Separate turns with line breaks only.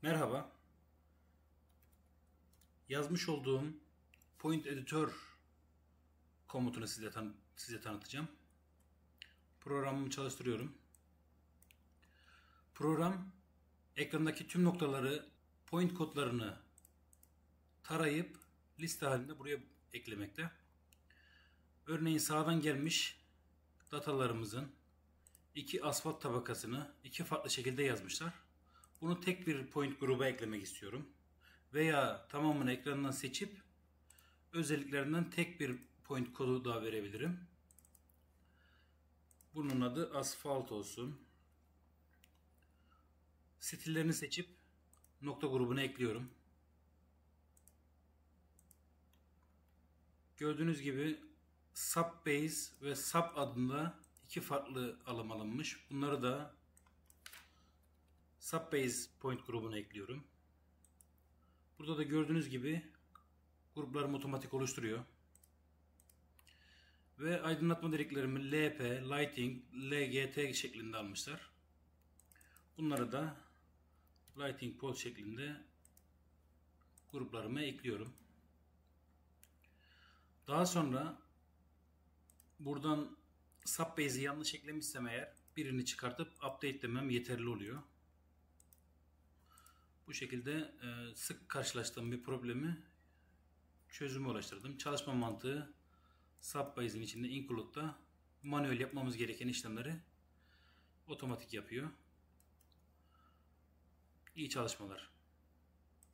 Merhaba. Yazmış olduğum Point Editor komutunu size tanıtacağım. Programımı çalıştırıyorum. Program ekrandaki tüm noktaları, point kodlarını tarayıp liste halinde buraya eklemekte. Örneğin sağdan gelmiş datalarımızın iki asfalt tabakasını iki farklı şekilde yazmışlar. Bunu tek bir point gruba eklemek istiyorum. Veya tamamını ekrandan seçip özelliklerinden tek bir point kodu daha verebilirim. Bunun adı asfalt olsun. Stillerini seçip nokta grubuna ekliyorum. Gördüğünüz gibi Subbase ve Sub adında iki farklı alım alınmış. Bunları da Subbase point grubuna ekliyorum. Burada da gördüğünüz gibi gruplarımı otomatik oluşturuyor. Ve aydınlatma dediklerimi LP, Lighting, LGT şeklinde almışlar. Bunları da Lighting Pole şeklinde gruplarıma ekliyorum. Daha sonra buradan Subbase'i yanlış eklemişsem eğer birini çıkartıp update demem yeterli oluyor. Bu şekilde sık karşılaştığım bir problemi çözüme ulaştırdım. Çalışma mantığı Subbase'in içinde include'da manuel yapmamız gereken işlemleri otomatik yapıyor. İyi çalışmalar.